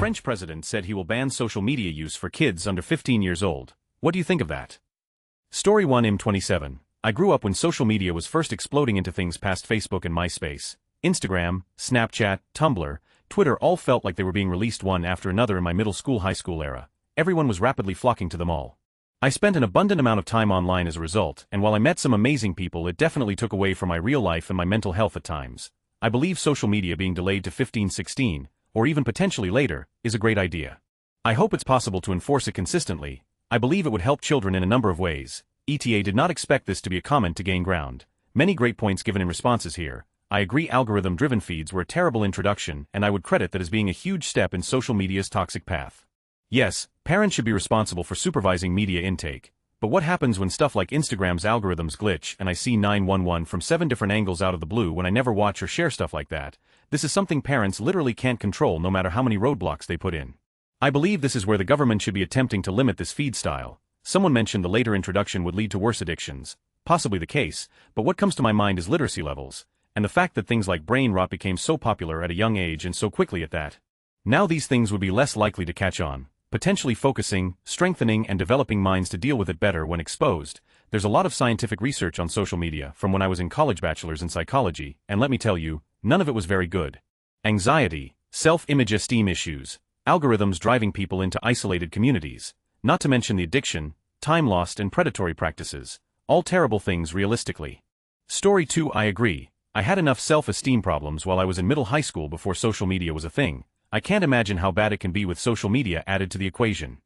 French president said he will ban social media use for kids under 15 years old. What do you think of that? Story 1 M27. I grew up when social media was first exploding into things past Facebook and MySpace. Instagram, Snapchat, Tumblr, Twitter all felt like they were being released one after another in my middle school high school era. Everyone was rapidly flocking to them all. I spent an abundant amount of time online as a result, and while I met some amazing people, it definitely took away from my real life and my mental health at times. I believe social media being delayed to 15-16, or even potentially later, is a great idea. I hope it's possible to enforce it consistently. I believe it would help children in a number of ways. ETA did not expect this to be a comment to gain ground. Many great points given in responses here. I agree algorithm-driven feeds were a terrible introduction, and I would credit that as being a huge step in social media's toxic path. Yes, parents should be responsible for supervising media intake. But what happens when stuff like Instagram's algorithms glitch and I see 911 from 7 different angles out of the blue when I never watch or share stuff like that? This is something parents literally can't control no matter how many roadblocks they put in. I believe this is where the government should be attempting to limit this feed style. Someone mentioned the later introduction would lead to worse addictions. Possibly the case, but what comes to my mind is literacy levels, and the fact that things like brain rot became so popular at a young age and so quickly at that. Now these things would be less likely to catch on, potentially focusing, strengthening and developing minds to deal with it better when exposed. There's a lot of scientific research on social media from when I was in college, bachelor's in psychology, and let me tell you, none of it was very good. Anxiety, self-image esteem issues, algorithms driving people into isolated communities, not to mention the addiction, time lost and predatory practices, all terrible things realistically. Story 2 I agree. I had enough self-esteem problems while I was in middle high school before social media was a thing. I can't imagine how bad it can be with social media added to the equation.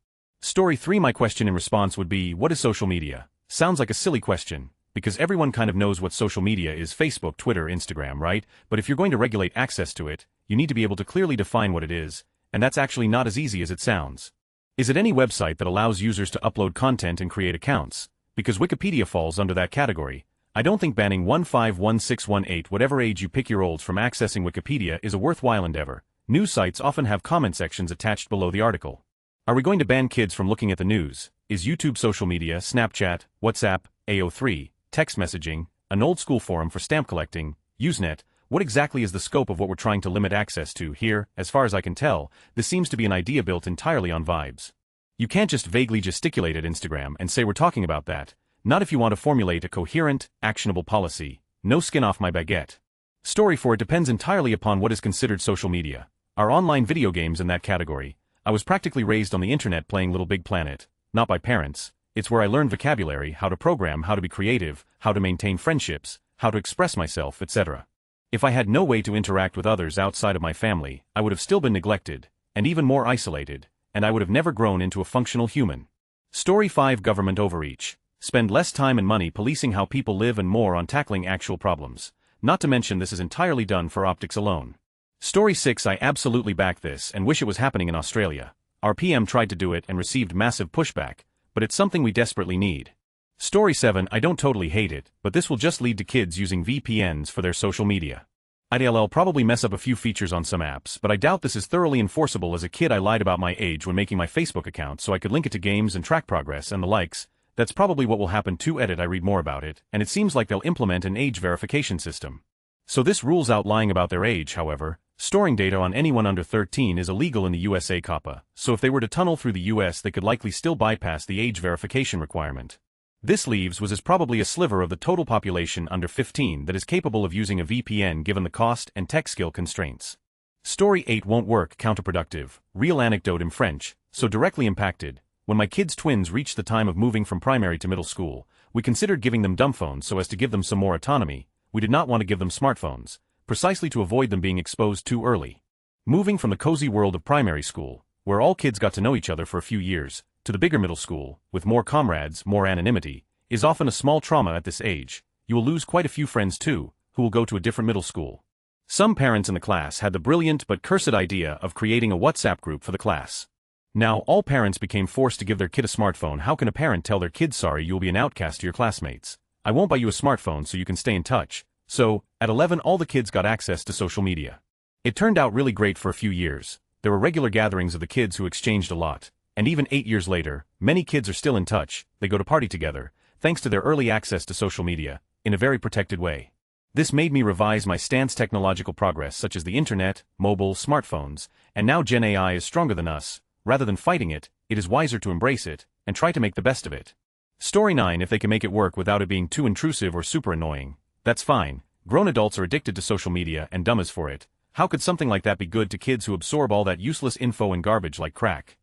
Story 3 My question in response would be, what is social media? Sounds like a silly question, because everyone kind of knows what social media is: Facebook, Twitter, Instagram, right? But if you're going to regulate access to it, you need to be able to clearly define what it is, and that's actually not as easy as it sounds. Is it any website that allows users to upload content and create accounts? Because Wikipedia falls under that category. I don't think banning 151618 whatever age you pick year olds from accessing Wikipedia is a worthwhile endeavor. News sites often have comment sections attached below the article. Are we going to ban kids from looking at the news? Is YouTube social media, Snapchat, WhatsApp, AO3, text messaging, an old school forum for stamp collecting, Usenet? What exactly is the scope of what we're trying to limit access to here? As far as I can tell, this seems to be an idea built entirely on vibes. You can't just vaguely gesticulate at Instagram and say we're talking about that, not if you want to formulate a coherent, actionable policy. No skin off my baguette. Story 4 It depends entirely upon what is considered social media. Are online video games in that category? I was practically raised on the internet playing Little Big Planet, not by parents. It's where I learned vocabulary, how to program, how to be creative, how to maintain friendships, how to express myself, etc. If I had no way to interact with others outside of my family, I would have still been neglected, and even more isolated, and I would have never grown into a functional human. Story 5 Government overreach. Spend less time and money policing how people live and more on tackling actual problems. Not to mention this is entirely done for optics alone. Story 6 I absolutely back this and wish it was happening in Australia. Our PM tried to do it and received massive pushback, but it's something we desperately need. Story 7 I don't totally hate it, but this will just lead to kids using VPNs for their social media. I'll probably mess up a few features on some apps, but I doubt this is thoroughly enforceable. As a kid I lied about my age when making my Facebook account so I could link it to games and track progress and the likes. That's probably what will happen to Edit. I read more about it, and it seems like they'll implement an age verification system. So this rules out lying about their age. However, storing data on anyone under 13 is illegal in the USA COPPA, so if they were to tunnel through the US they could likely still bypass the age verification requirement. This leaves was probably a sliver of the total population under 15 that is capable of using a VPN given the cost and tech skill constraints. Story 8 won't work, counterproductive. Real anecdote in French, so directly impacted. When my kids' twins reached the time of moving from primary to middle school, we considered giving them dumb phones so as to give them some more autonomy. We did not want to give them smartphones, precisely to avoid them being exposed too early. Moving from the cozy world of primary school, where all kids got to know each other for a few years, to the bigger middle school, with more comrades, more anonymity, is often a small trauma at this age. You will lose quite a few friends too, who will go to a different middle school. Some parents in the class had the brilliant but cursed idea of creating a WhatsApp group for the class. Now all parents became forced to give their kid a smartphone. How can a parent tell their kid, sorry, you will be an outcast to your classmates? I won't buy you a smartphone so you can stay in touch. So, at 11 all the kids got access to social media. It turned out really great for a few years. There were regular gatherings of the kids who exchanged a lot. And even 8 years later, many kids are still in touch. They go to party together, thanks to their early access to social media, in a very protected way. This made me revise my stance. Technological progress such as the internet, mobile, smartphones, and now Gen AI is stronger than us. Rather than fighting it, it is wiser to embrace it, and try to make the best of it. Story 9. If they can make it work without it being too intrusive or super annoying, that's fine. Grown adults are addicted to social media and dumb as for it. How could something like that be good to kids who absorb all that useless info and garbage like crack?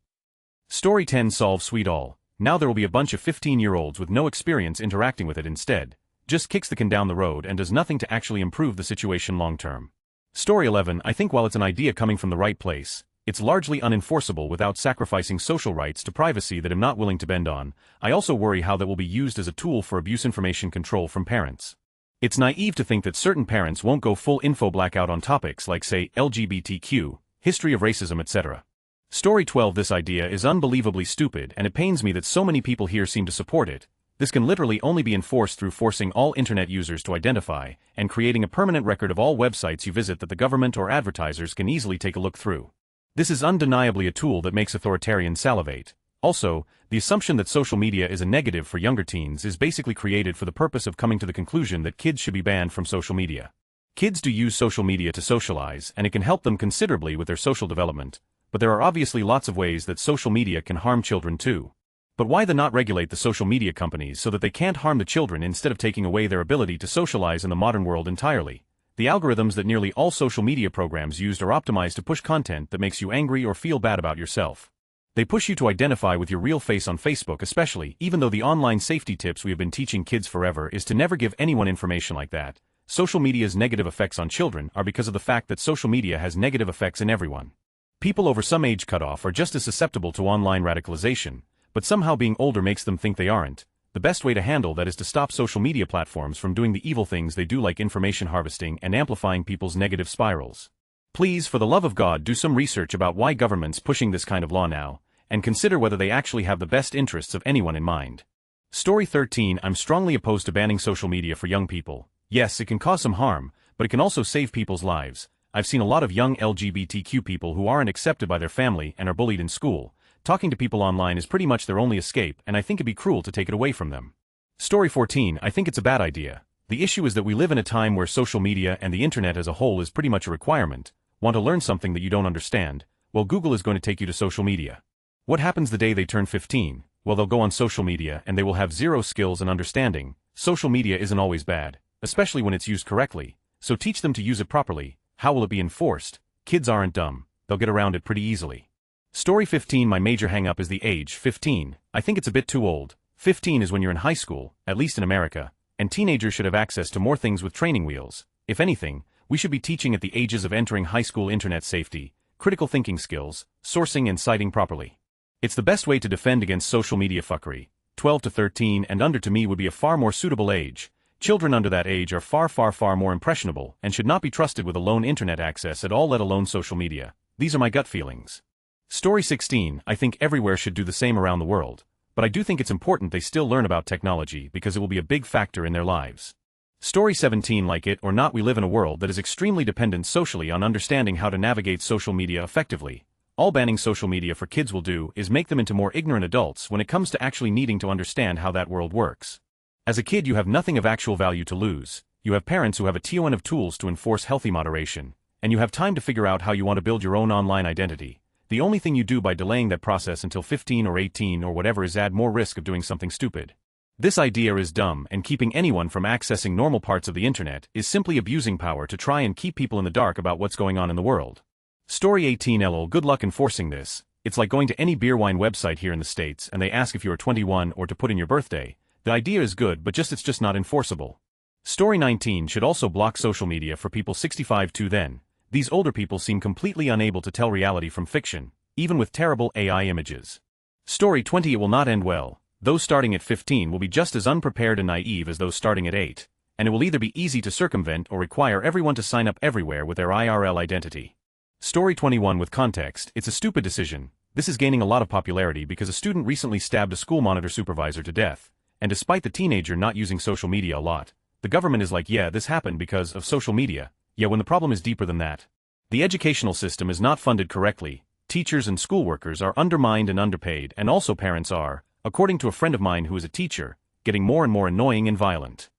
Story 10. Solve sweet all. Now there will be a bunch of 15-year-olds with no experience interacting with it instead. Just kicks the can down the road and does nothing to actually improve the situation long term. Story 11. I think while it's an idea coming from the right place, it's largely unenforceable without sacrificing social rights to privacy that I'm not willing to bend on. I also worry how that will be used as a tool for abuse information control from parents. It's naive to think that certain parents won't go full info blackout on topics like, say, LGBTQ, history of racism, etc. Story 12. This idea is unbelievably stupid, and it pains me that so many people here seem to support it. This can literally only be enforced through forcing all internet users to identify and creating a permanent record of all websites you visit that the government or advertisers can easily take a look through. This is undeniably a tool that makes authoritarians salivate. Also, the assumption that social media is a negative for younger teens is basically created for the purpose of coming to the conclusion that kids should be banned from social media. Kids do use social media to socialize, and it can help them considerably with their social development, but there are obviously lots of ways that social media can harm children too. But why not regulate the social media companies so that they can't harm the children instead of taking away their ability to socialize in the modern world entirely? The algorithms that nearly all social media programs used are optimized to push content that makes you angry or feel bad about yourself. They push you to identify with your real face on Facebook especially, even though the online safety tips we have been teaching kids forever is to never give anyone information like that. Social media's negative effects on children are because of the fact that social media has negative effects in everyone. People over some age cutoff are just as susceptible to online radicalization, but somehow being older makes them think they aren't. The best way to handle that is to stop social media platforms from doing the evil things they do, like information harvesting and amplifying people's negative spirals. Please, for the love of God, do some research about why government's pushing this kind of law now, and consider whether they actually have the best interests of anyone in mind. Story 13. I'm strongly opposed to banning social media for young people. Yes, it can cause some harm, but it can also save people's lives. I've seen a lot of young LGBTQ people who aren't accepted by their family and are bullied in school. Talking to people online is pretty much their only escape, and I think it'd be cruel to take it away from them. Story 14. I think it's a bad idea. The issue is that we live in a time where social media and the internet as a whole is pretty much a requirement. Want to learn something that you don't understand? Well, Google is going to take you to social media. What happens the day they turn 15? Well, they'll go on social media and they will have zero skills and understanding. Social media isn't always bad, especially when it's used correctly, so teach them to use it properly. How will it be enforced? Kids aren't dumb. They'll get around it pretty easily. Story 15. My major hang-up is the age, 15. I think it's a bit too old. 15 is when you're in high school, at least in America, and teenagers should have access to more things with training wheels. If anything, we should be teaching at the ages of entering high school internet safety, critical thinking skills, sourcing and citing properly. It's the best way to defend against social media fuckery. 12 to 13 and under to me would be a far more suitable age. Children under that age are far more impressionable and should not be trusted with alone internet access at all, let alone social media. These are my gut feelings. Story 16. I think everywhere should do the same around the world, but I do think it's important they still learn about technology because it will be a big factor in their lives. Story 17. Like it or not, we live in a world that is extremely dependent socially on understanding how to navigate social media effectively. All banning social media for kids will do is make them into more ignorant adults when it comes to actually needing to understand how that world works. As a kid, you have nothing of actual value to lose. You have parents who have a ton of tools to enforce healthy moderation, and you have time to figure out how you want to build your own online identity. The only thing you do by delaying that process until 15 or 18 or whatever is add more risk of doing something stupid. This idea is dumb, and keeping anyone from accessing normal parts of the internet is simply abusing power to try and keep people in the dark about what's going on in the world. Story 18. LOL. Good luck enforcing this. It's like going to any beer wine website here in the States and they ask if you are 21 or to put in your birthday. The idea is good, but it's just not enforceable. Story 19. Should also block social media for people 65 to then. These older people seem completely unable to tell reality from fiction, even with terrible AI images. Story 20. It will not end well. Those starting at 15 will be just as unprepared and naive as those starting at 8, and it will either be easy to circumvent or require everyone to sign up everywhere with their IRL identity. Story 21. With context, it's a stupid decision. This is gaining a lot of popularity because a student recently stabbed a school monitor supervisor to death, and despite the teenager not using social media a lot, the government is like, yeah, this happened because of social media. Yeah, when the problem is deeper than that. The educational system is not funded correctly, teachers and school workers are undermined and underpaid, and also parents are, according to a friend of mine who is a teacher, getting more and more annoying and violent.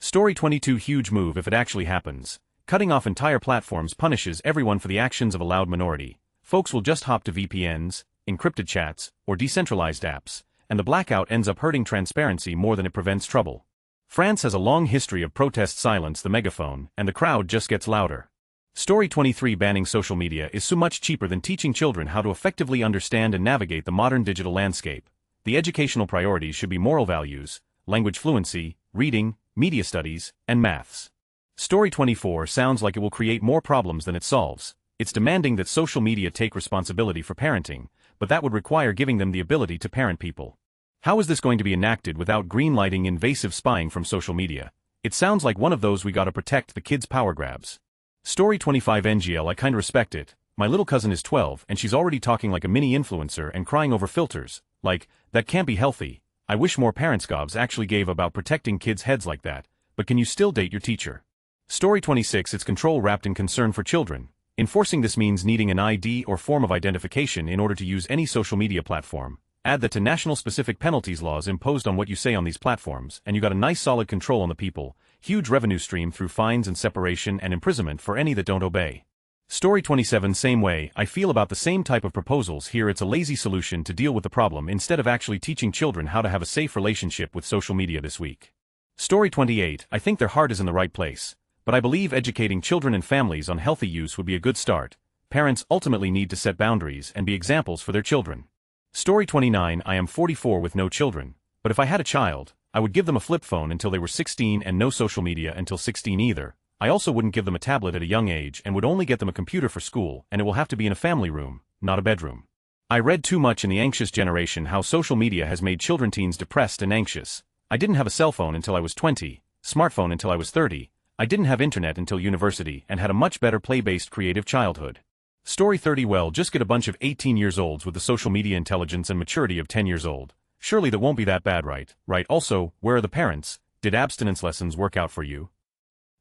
Story 22 Huge move if it actually happens. Cutting off entire platforms punishes everyone for the actions of a loud minority. Folks will just hop to VPNs, encrypted chats, or decentralized apps, and the blackout ends up hurting transparency more than it prevents trouble. France has a long history of protest silence the megaphone, and the crowd just gets louder. Story 23 Banning social media is so much cheaper than teaching children how to effectively understand and navigate the modern digital landscape. The educational priorities should be moral values, language fluency, reading, media studies, and maths. Story 24 sounds like it will create more problems than it solves. It's demanding that social media take responsibility for parenting, but that would require giving them the ability to parent people. How is this going to be enacted without greenlighting invasive spying from social media? It sounds like one of those we gotta protect the kids' power grabs. Story 25 NGL I kinda respect it. My little cousin is 12 and she's already talking like a mini influencer and crying over filters. Like, that can't be healthy. I wish more parents' gobs actually gave about protecting kids' heads like that, but can you still date your teacher? Story 26 It's control wrapped in concern for children. Enforcing this means needing an ID or form of identification in order to use any social media platform. Add that to national specific penalties laws imposed on what you say on these platforms, and you got a nice solid control on the people, huge revenue stream through fines and separation and imprisonment for any that don't obey. Story 27 Same way, I feel about the same type of proposals here. It's a lazy solution to deal with the problem instead of actually teaching children how to have a safe relationship with social media this week. Story 28 I think their heart is in the right place, but I believe educating children and families on healthy use would be a good start. Parents ultimately need to set boundaries and be examples for their children. Story 29 I am 44 with no children, but if I had a child, I would give them a flip phone until they were 16 and no social media until 16 either. I also wouldn't give them a tablet at a young age and would only get them a computer for school, and it will have to be in a family room, not a bedroom. I read too much in The Anxious Generation how social media has made teens depressed and anxious. I didn't have a cell phone until I was 20, smartphone until I was 30, I didn't have internet until university and had a much better play-based creative childhood. Story 30 Well, just get a bunch of 18-year-olds with the social media intelligence and maturity of 10 years old. Surely that won't be that bad, right? Also, where are the parents? Did abstinence lessons work out for you?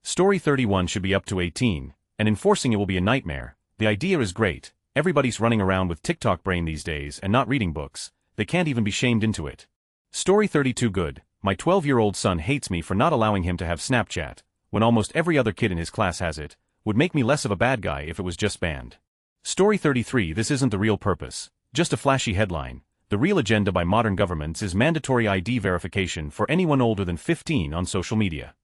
Story 31 should be up to 18, and enforcing it will be a nightmare. The idea is great. Everybody's running around with TikTok brain these days and not reading books. They can't even be shamed into it. Story 32 Good. My 12-year-old son hates me for not allowing him to have Snapchat, when almost every other kid in his class has it. Would make me less of a bad guy if it was just banned. Story 33 This isn't the real purpose, just a flashy headline. The real agenda by modern governments is mandatory ID verification for anyone older than 15 on social media.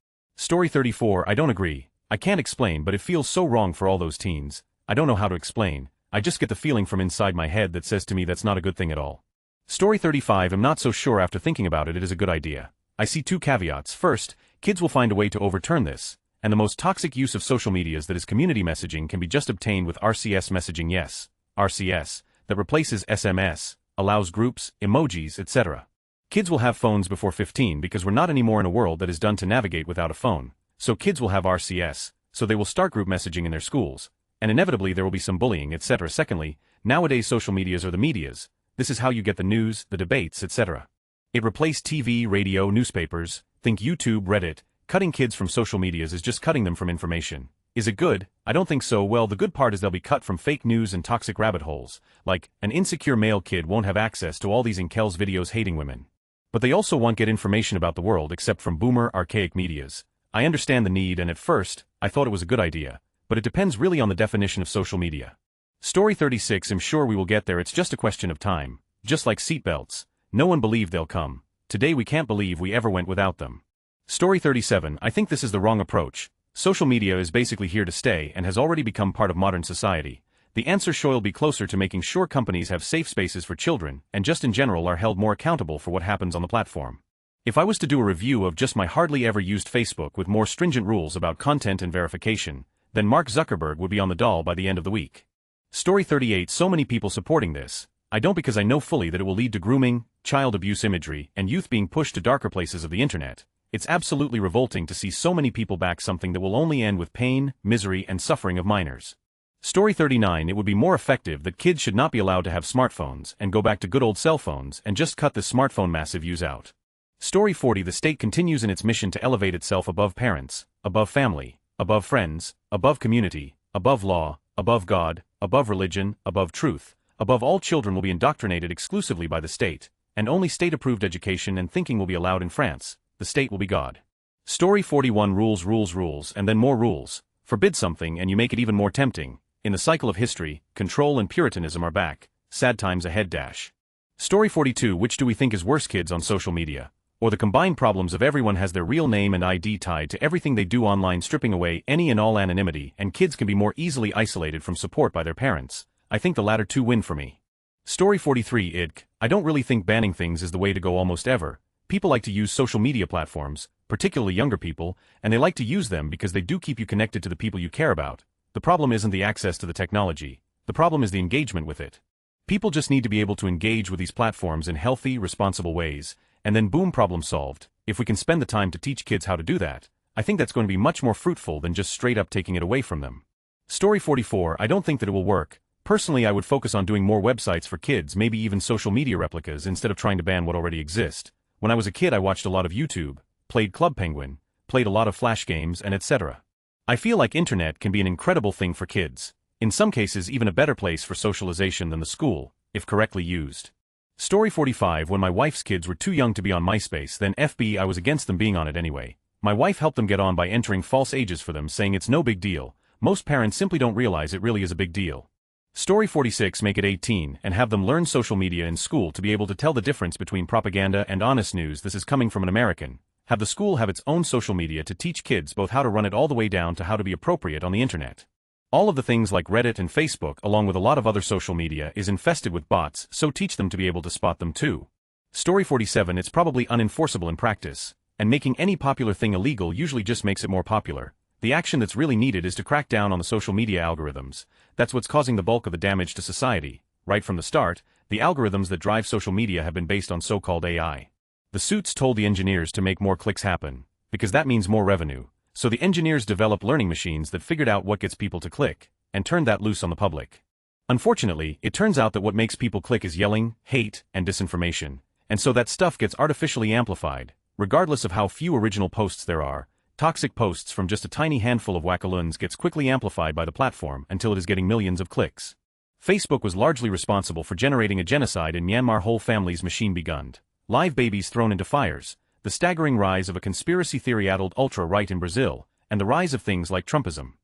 Story 34 I don't agree. I can't explain, but it feels so wrong for all those teens. I don't know how to explain. I just get the feeling from inside my head that says to me that's not a good thing at all. Story 35 I'm not so sure after thinking about it is a good idea. I see two caveats. First, kids will find a way to overturn this, and the most toxic use of social medias that is community messaging can be just obtained with RCS messaging. Yes, RCS, that replaces SMS, allows groups, emojis, etc. Kids will have phones before 15 because we're not anymore in a world that is done to navigate without a phone, so kids will have RCS, so they will start group messaging in their schools, and inevitably there will be some bullying, etc. Secondly, nowadays social medias are the medias. This is how you get the news, the debates, etc. It replaced TV, radio, newspapers. Think YouTube, Reddit. Cutting kids from social medias is just cutting them from information. Is it good? I don't think so. Well, the good part is they'll be cut from fake news and toxic rabbit holes. Like, an insecure male kid won't have access to all these incels videos hating women. But they also won't get information about the world except from boomer, archaic medias. I understand the need, and at first, I thought it was a good idea, but it depends really on the definition of social media. Story 36 I'm sure we will get there, it's just a question of time. Just like seatbelts. No one believed they'll come. Today we can't believe we ever went without them. Story 37 I think this is the wrong approach. Social media is basically here to stay and has already become part of modern society. The answer should be closer to making sure companies have safe spaces for children and just in general are held more accountable for what happens on the platform. If I was to do a review of just my hardly ever used Facebook with more stringent rules about content and verification, then Mark Zuckerberg would be on the doll by the end of the week. Story 38 So many people supporting this. I don't, because I know fully that it will lead to grooming, child abuse imagery, and youth being pushed to darker places of the internet. It's absolutely revolting to see so many people back something that will only end with pain, misery, and suffering of minors. Story 39 It would be more effective that kids should not be allowed to have smartphones and go back to good old cell phones and just cut this smartphone massive use out. Story 40 The state continues in its mission to elevate itself above parents, above family, above friends, above community, above law, above God, above religion, above truth. Above all, children will be indoctrinated exclusively by the state, and only state-approved education and thinking will be allowed in France. The state will be God. Story 41 rules, and then more rules. Forbid something and you make it even more tempting. In the cycle of history, control and puritanism are back. Sad times ahead dash. Story 42 Which do we think is worse, kids on social media, or the combined problems of everyone has their real name and ID tied to everything they do online, stripping away any and all anonymity, and kids can be more easily isolated from support by their parents? I think the latter two win for me. Story 43 I don't really think banning things is the way to go almost ever. People like to use social media platforms, particularly younger people, and they like to use them because they do keep you connected to the people you care about. The problem isn't the access to the technology. The problem is the engagement with it. People just need to be able to engage with these platforms in healthy, responsible ways, and then boom, problem solved. If we can spend the time to teach kids how to do that, I think that's going to be much more fruitful than just straight up taking it away from them. Story 44 I don't think that it will work. Personally, I would focus on doing more websites for kids, maybe even social media replicas, instead of trying to ban what already exists. When I was a kid, I watched a lot of YouTube, played Club Penguin, played a lot of Flash games, and etc. I feel like internet can be an incredible thing for kids. In some cases, even a better place for socialization than the school, if correctly used. Story 45 When my wife's kids were too young to be on MySpace, then I was against them being on it anyway. My wife helped them get on by entering false ages for them, saying it's no big deal. Most parents simply don't realize it really is a big deal. Story 46 Make it 18 and have them learn social media in school to be able to tell the difference between propaganda and honest news. This is coming from an American. Have the school have its own social media to teach kids both how to run it all the way down to how to be appropriate on the internet. All of the things like Reddit and Facebook, along with a lot of other social media, is infested with bots, so teach them to be able to spot them too. Story 47 It's probably unenforceable in practice, and making any popular thing illegal usually just makes it more popular. The action that's really needed is to crack down on the social media algorithms. That's what's causing the bulk of the damage to society. Right from the start, the algorithms that drive social media have been based on so-called AI. The suits told the engineers to make more clicks happen, because that means more revenue. So the engineers developed learning machines that figured out what gets people to click, and turned that loose on the public. Unfortunately, it turns out that what makes people click is yelling, hate, and disinformation, and so that stuff gets artificially amplified, regardless of how few original posts there are. Toxic posts from just a tiny handful of wackaloons gets quickly amplified by the platform until it is getting millions of clicks. Facebook was largely responsible for generating a genocide in Myanmar. Whole families machine begunned. Live babies thrown into fires, the staggering rise of a conspiracy theory-addled ultra-right in Brazil, and the rise of things like Trumpism.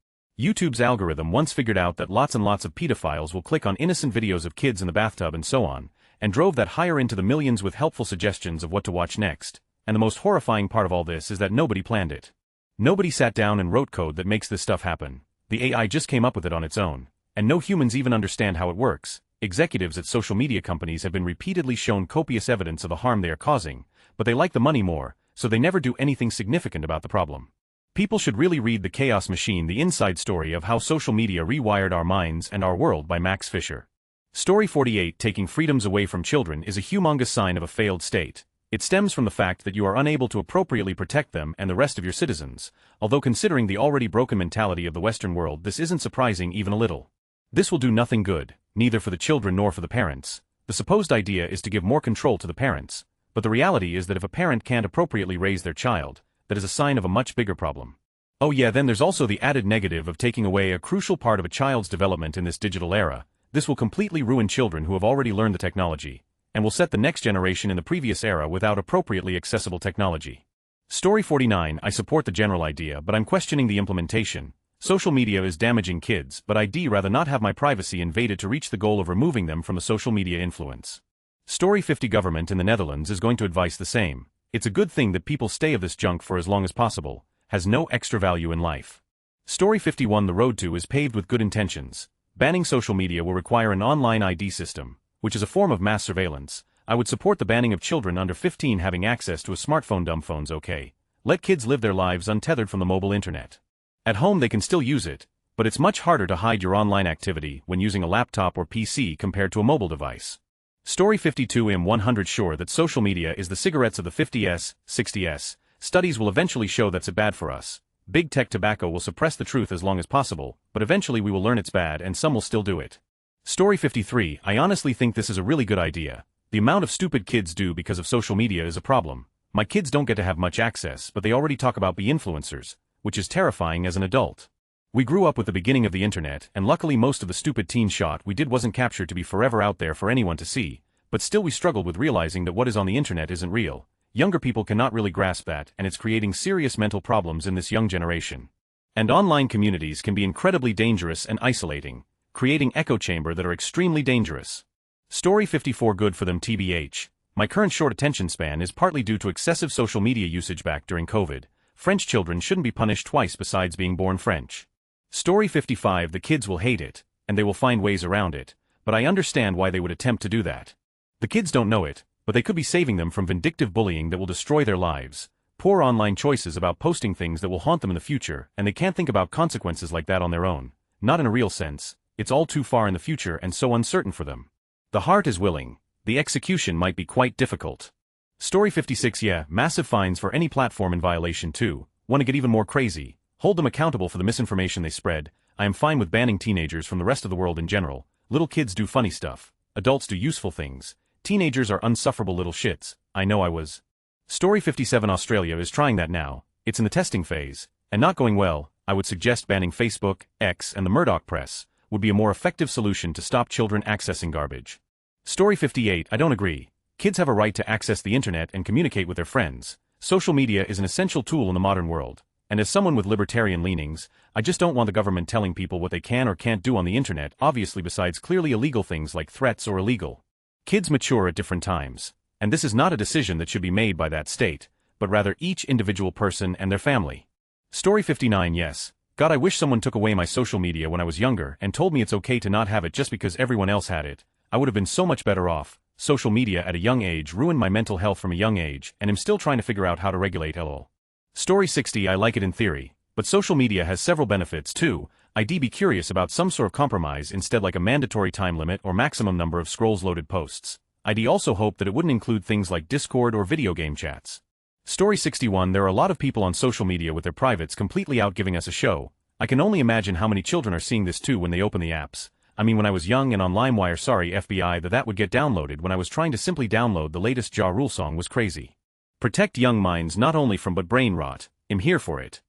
YouTube's algorithm once figured out that lots and lots of pedophiles will click on innocent videos of kids in the bathtub and so on, and drove that higher into the millions with helpful suggestions of what to watch next. And the most horrifying part of all this is that nobody planned it. Nobody sat down and wrote code that makes this stuff happen. The AI just came up with it on its own, and no humans even understand how it works. Executives at social media companies have been repeatedly shown copious evidence of the harm they are causing, but they like the money more, so they never do anything significant about the problem. People should really read The Chaos Machine, the inside story of how social media rewired our minds and our world by Max Fisher. Story 48 Taking freedoms away from children is a humongous sign of a failed state. It stems from the fact that you are unable to appropriately protect them and the rest of your citizens, although considering the already broken mentality of the Western world, this isn't surprising even a little. This will do nothing good, neither for the children nor for the parents. The supposed idea is to give more control to the parents, but the reality is that if a parent can't appropriately raise their child, that is a sign of a much bigger problem. Oh yeah, then there's also the added negative of taking away a crucial part of a child's development in this digital era. This will completely ruin children who have already learned the technology, and will set the next generation in the previous era without appropriately accessible technology. Story 49 I support the general idea, but I'm questioning the implementation. Social media is damaging kids, but I'd rather not have my privacy invaded to reach the goal of removing them from the social media influence. Story 50 Government in the Netherlands is going to advise the same. It's a good thing that people stay of this junk for as long as possible. Has no extra value in life. Story 51 The road to is paved with good intentions. Banning social media will require an online ID system, which is a form of mass surveillance. I would support the banning of children under 15 having access to a smartphone. Dumb phones okay. Let kids live their lives untethered from the mobile internet. At home they can still use it, but it's much harder to hide your online activity when using a laptop or PC compared to a mobile device. Story 52 I'm 100% sure that social media is the cigarettes of the 50s, 60s. Studies will eventually show that's bad for us. Big tech tobacco will suppress the truth as long as possible, but eventually we will learn it's bad and some will still do it. Story 53 I honestly think this is a really good idea. The amount of stupid kids do because of social media is a problem. My kids don't get to have much access, but they already talk about be influencers, which is terrifying as an adult. We grew up with the beginning of the internet, and luckily most of the stupid teen shot we did wasn't captured to be forever out there for anyone to see, but still we struggled with realizing that what is on the internet isn't real. Younger people cannot really grasp that, and it's creating serious mental problems in this young generation. And online communities can be incredibly dangerous and isolating, creating echo chamber that are extremely dangerous. Story 54 good for them TBH. My current short attention span is partly due to excessive social media usage back during COVID. French children shouldn't be punished twice besides being born French. Story 55 the kids will hate it, and they will find ways around it, but I understand why they would attempt to do that. The kids don't know it, but they could be saving them from vindictive bullying that will destroy their lives. Poor online choices about posting things that will haunt them in the future, and they can't think about consequences like that on their own. Not in a real sense, it's all too far in the future and so uncertain for them. The heart is willing, the execution might be quite difficult. Story 56 yeah, massive fines for any platform in violation too. Want to get even more crazy? Hold them accountable for the misinformation they spread. I am fine with banning teenagers from the rest of the world in general. Little kids do funny stuff. Adults do useful things. Teenagers are unsufferable little shits. I know I was. Story 57 Australia is trying that now. It's in the testing phase, and not going well. I would suggest banning Facebook, X, and the Murdoch press would be a more effective solution to stop children accessing garbage. Story 58 I don't agree. Kids have a right to access the internet and communicate with their friends. Social media is an essential tool in the modern world, and as someone with libertarian leanings, I just don't want the government telling people what they can or can't do on the internet, obviously besides clearly illegal things like threats or illegal. Kids mature at different times, and this is not a decision that should be made by that state, but rather each individual person and their family. Story 59 yes. God, I wish someone took away my social media when I was younger and told me it's okay to not have it just because everyone else had it. I would have been so much better off. Social media at a young age ruined my mental health from a young age, and I'm still trying to figure out how to regulate lol. Story 60 I like it in theory, but social media has several benefits too. I'd be curious about some sort of compromise instead, like a mandatory time limit or maximum number of scrolls loaded posts. I'd also hope that it wouldn't include things like Discord or video game chats. Story 61 there are a lot of people on social media with their privates completely out giving us a show. I can only imagine how many children are seeing this too when they open the apps. I mean, when I was young and on LimeWire, sorry FBI, that would get downloaded when I was trying to simply download the latest Ja Rule song was crazy. Protect young minds not only from but brain rot. I'm here for it.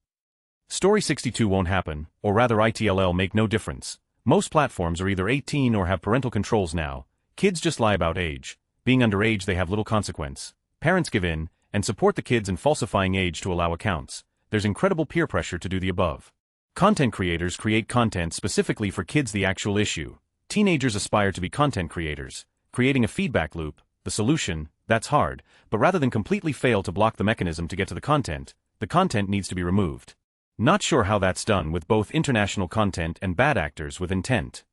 Story 62 won't happen, or rather ITLL make no difference. Most platforms are either 18 or have parental controls now. Kids just lie about age. Being underage they have little consequence. Parents give in, and support the kids in falsifying age to allow accounts. There's incredible peer pressure to do the above. Content creators create content specifically for kids. The actual issue. Teenagers aspire to be content creators. Creating a feedback loop, the solution, that's hard, but rather than completely fail to block the mechanism to get to the content needs to be removed. Not sure how that's done with both international content and bad actors with intent.